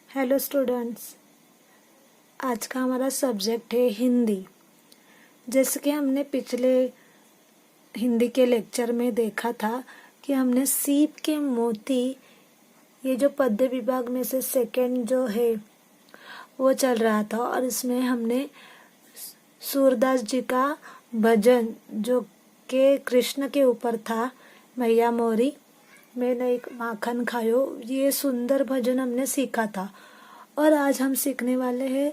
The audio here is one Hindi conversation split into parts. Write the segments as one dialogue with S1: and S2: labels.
S1: हेलो स्टूडेंट्स, आज का हमारा सब्जेक्ट है हिंदी। जैसे कि हमने पिछले हिंदी के लेक्चर में देखा था कि हमने सीप के मोती, ये जो पद्य विभाग में से सेकंड जो है वो चल रहा था, और इसमें हमने सूरदास जी का भजन जो के कृष्ण के ऊपर था, मैया मोरी मैंने एक माखन खायो, ये सुंदर भजन हमने सीखा था। और आज हम सीखने वाले हैं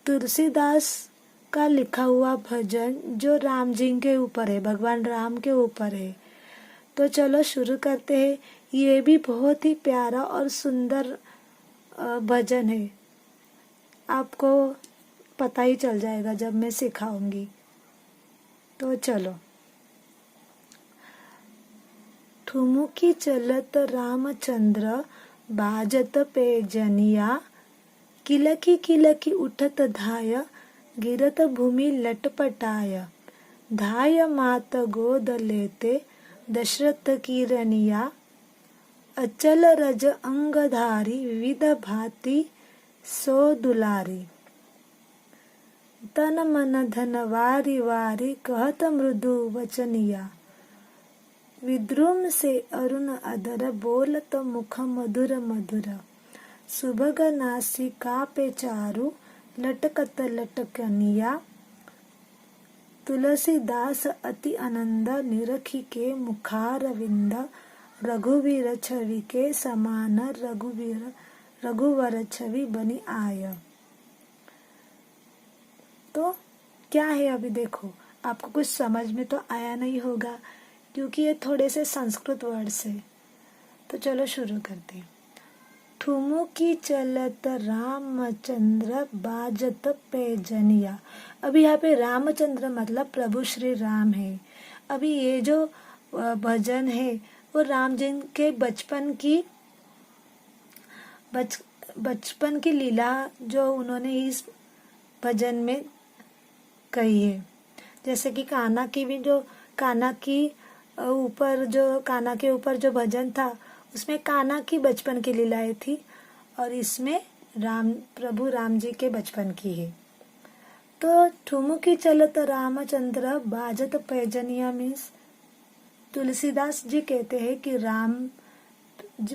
S1: तुलसीदास का लिखा हुआ भजन जो राम जी के ऊपर है, भगवान राम के ऊपर है। तो चलो शुरू करते हैं। ये भी बहुत ही प्यारा और सुंदर भजन है, आपको पता ही चल जाएगा जब मैं सिखाऊंगी। तो चलो। ठुमुकी चलत रामचंद्र बाजत पैजनिया, किलकी किलकी उठत धाय, गिरत भूमि लटपटाय, धाय मात गोद लेते दशरथ की रनिया, अचल रज अंगधारी विविध भांति सो दुलारी, तन मन धन वारी वारी कहत मृदु वचनिया, विद्रुम से अरुण अधर बोलत मुख मधुर मधुर, सुभग नासिका पे चारु लटकत लटकनिया, तुलसीदास अति आनंद निरखी के मुखारविंद, रघुवीर छवि के समान रघुवर छवि बनी आय। तो क्या है, अभी देखो आपको कुछ समझ में तो आया नहीं होगा क्योंकि ये थोड़े से संस्कृत वर्ड्स है। तो चलो शुरू करते हैं। ठुमुकी चलत रामचंद्र बाजत पैजनिया। अभी यहाँ पे रामचंद्र मतलब प्रभु श्री राम है। अभी ये जो भजन है वो राम जी के बचपन की लीला जो उन्होंने इस भजन में कही है। जैसे कि कान्हा के ऊपर जो भजन था उसमें कान्हा की बचपन की लीलाएं थी, और इसमें प्रभु राम जी के बचपन की है। तो ठुमुकी चलत रामचंद्र बाजत पैजनिया मीन्स तुलसीदास जी कहते हैं कि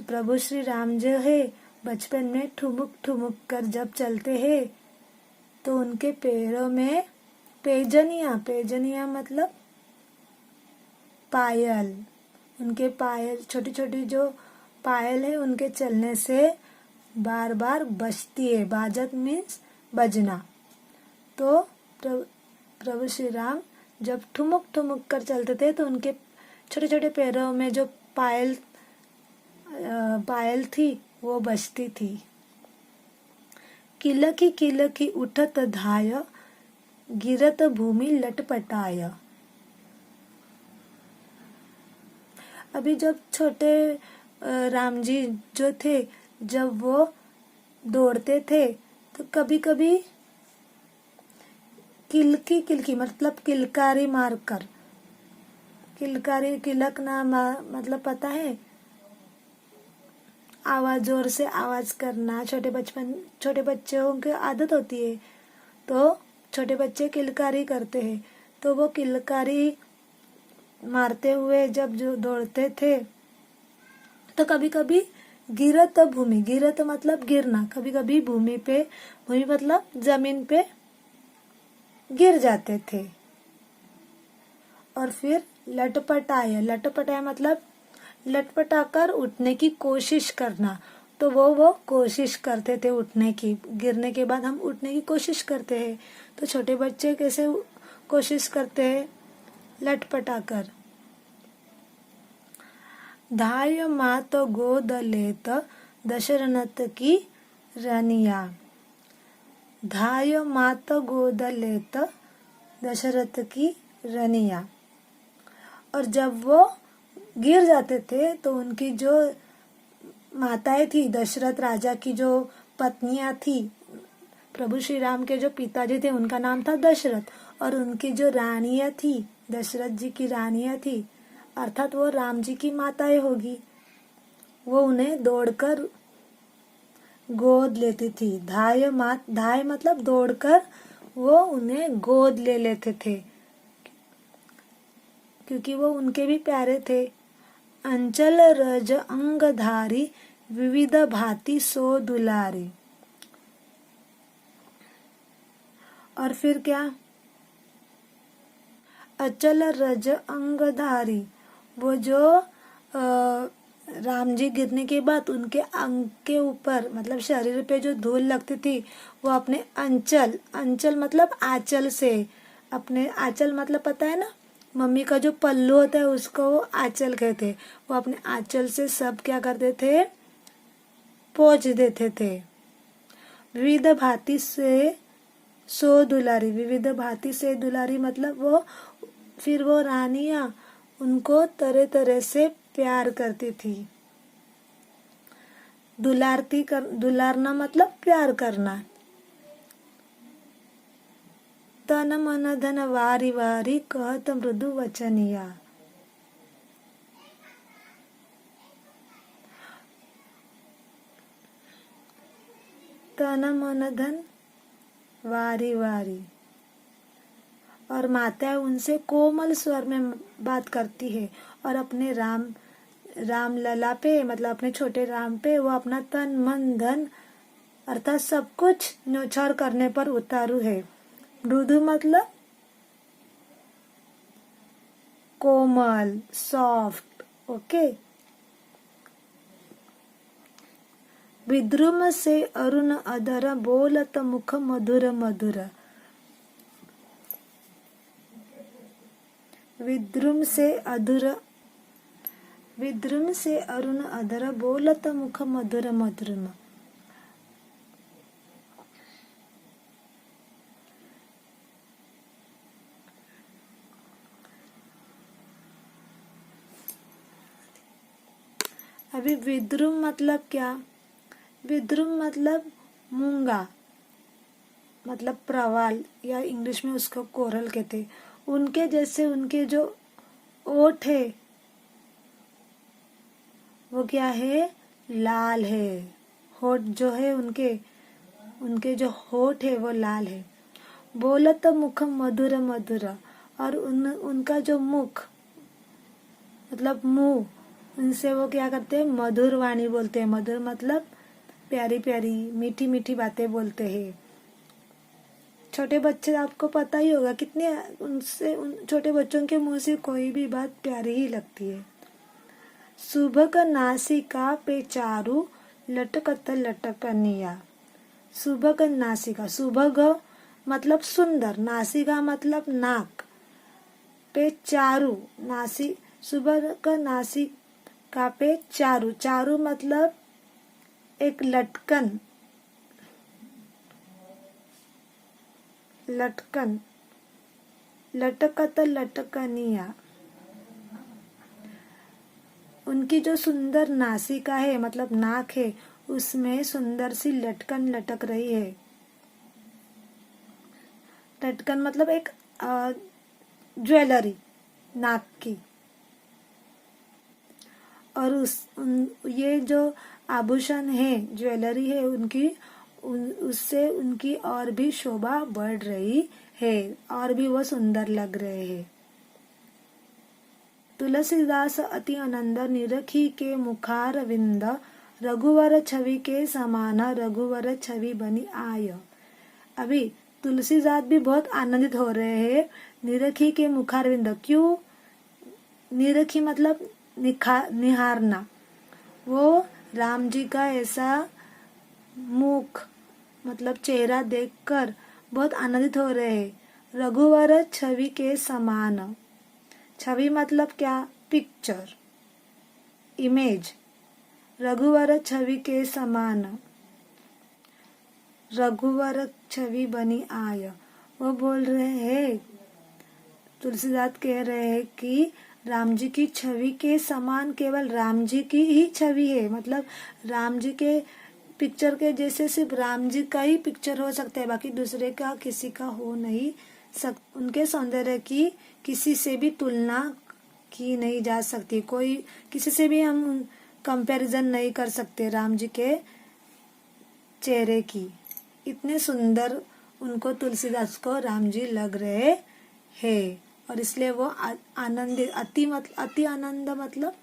S1: प्रभु श्री राम जो है बचपन में ठुमुक ठुमुक कर जब चलते हैं तो उनके पैरों में पैजनिया मतलब पायल, उनके पायल छोटी छोटी जो पायल है उनके चलने से बार बार बजती है। बाजत मीन्स बजना। तो प्रभु श्री राम जब ठुमुक ठुमुक कर चलते थे तो उनके छोटे छोटे पैरों में जो पायल थी वो बजती थी। किलकी किलकी उठत धाय, गिरत भूमि लटपटाय। अभी जब छोटे राम जी जो थे जब वो दौड़ते थे तो कभी कभी किलकी मतलब किलकारी मारकर, किलकना मतलब पता है, आवाज, जोर से आवाज करना। छोटे बच्चों की आदत होती है, तो छोटे बच्चे किलकारी करते हैं। तो वो किलकारी मारते हुए जब जो दौड़ते थे तो कभी कभी गिरत मतलब गिरना, कभी कभी भूमि मतलब जमीन पे गिर जाते थे। और फिर लटपटाया मतलब लटपटाकर उठने की कोशिश करना। तो वो कोशिश करते थे उठने की। गिरने के बाद हम उठने की कोशिश करते हैं, तो छोटे बच्चे कैसे कोशिश करते हैं? लटपटाकर। धाय मात गोद लेत दशरथ की रनिया, धाय मात गोद लेत दशरथ की रनिया। और जब वो गिर जाते थे तो उनकी जो माताएं थी, दशरथ राजा की जो पत्नियां थी, प्रभु श्री राम के जो पिताजी थे उनका नाम था दशरथ, और उनकी जो रानियां थी, दशरथ जी की रानियां थी, अर्थात वो राम जी की माताएं होगी, वो उन्हें दौड़कर गोद लेती थी। धाय मतलब दौड़कर वो उन्हें गोद ले लेते थे क्योंकि वो उनके भी प्यारे थे। अंचल रज अंगधारी विविध भांति सो दुलारी। और फिर क्या, अचल रज अंगधारी, वो जो राम जी गिरने के बाद उनके अंग के ऊपर मतलब शरीर पे जो धूल लगती थी वो अपने अंचल मतलब आंचल से, अपने आंचल मतलब पता है ना, मम्मी का जो पल्लू होता है उसको वो आंचल कहते। वो अपने आंचल से सब क्या करते थे, पोंछ देते थे। विविध भांति से सो दुलारी, विविध भांति से दुलारी मतलब वो फिर वो रानियां उनको तरह तरह से प्यार करती थी। दुलारना मतलब प्यार करना। तन मन धन वारी वारी कहत मृदु वचनिया। तन मन धन वारी वारी, और माता उनसे कोमल स्वर में बात करती है और अपने राम लला पे मतलब अपने छोटे राम पे वो अपना तन मन धन अर्थात सब कुछ न्योछावर करने पर उतारू है। मृदु मतलब कोमल, सॉफ्ट, ओके। विद्रुम से अरुण अधर बोलत मुख मधुर मधुर। विद्रुम से अरुण अधर बोलत मुख मधुर मधुर। अभी विद्रुम मतलब क्या, विद्रुम मतलब मूंगा मतलब प्रवाल या इंग्लिश में उसको कोरल कहते। उनके जैसे उनके जो ओठ है वो क्या है, लाल है। होठ जो है उनके जो होठ है वो लाल है। बोलत मुख मधुर मधुर, और उनका जो मुख मतलब मुंह, उनसे वो क्या करते हैं, मधुर वाणी बोलते हैं। मधुर मतलब प्यारी प्यारी मीठी मीठी बातें बोलते हैं। छोटे बच्चे आपको पता ही होगा कितने उनसे उन छोटे बच्चों के मुंह से कोई भी बात प्यारी ही लगती है। सुबह नासिका पे चारू लटकत लटकनिया। सुबह नासिका, सुबह मतलब सुंदर, नासिका मतलब नाक, पे चारू सुबह का नासिका पे चारू, चारू मतलब एक लटकन, लटकत लटकनिया। उनकी जो सुंदर नासिका है मतलब नाक है उसमें सुंदर सी लटकन लटक रही है। लटकन मतलब एक ज्वेलरी नाक की। और ये जो आभूषण है, ज्वेलरी है उनकी, उससे उनकी और भी शोभा बढ़ रही है और भी वो सुंदर लग रहे हैं। तुलसीदास अति आनंद निरखी के मुखार विंद, रघुवर छवि के समान रघुवर छवि बनी आय। अभी तुलसीदास भी बहुत आनंदित हो रहे हैं। निरखी के मुखार विंद, क्यों, निरखी मतलब निहारना। वो राम जी का ऐसा मुख मतलब चेहरा देखकर बहुत आनंदित हो रहे हैं। रघुवर छवि के समान, छवि मतलब क्या, पिक्चर, इमेज। रघुवर छवि के समान, रघुवर छवि बनी आय। वो बोल रहे हैं, तुलसीदास कह रहे हैं कि राम जी की छवि के समान केवल राम जी की ही छवि है। मतलब राम जी के पिक्चर के जैसे सिर्फ राम जी का ही पिक्चर हो सकता है, बाकी दूसरे का किसी का हो नहीं सकता। उनके सौंदर्य की किसी से भी तुलना की नहीं जा सकती। कोई किसी से भी हम कंपैरिजन नहीं कर सकते राम जी के चेहरे की। इतने सुंदर उनको तुलसीदास को राम जी लग रहे हैं और इसलिए वो आनंदित, अति आनंद मतलब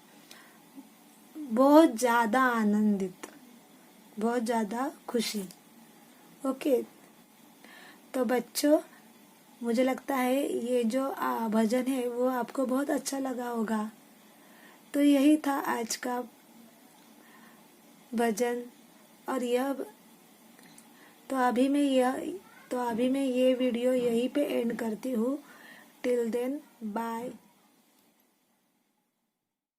S1: बहुत ज़्यादा आनंदित, बहुत ज़्यादा खुशी। ओके, तो बच्चों मुझे लगता है ये जो भजन है वो आपको बहुत अच्छा लगा होगा। तो यही था आज का भजन। और यह तो अभी मैं ये वीडियो यहीं पे एंड करती हूँ। Till then bye.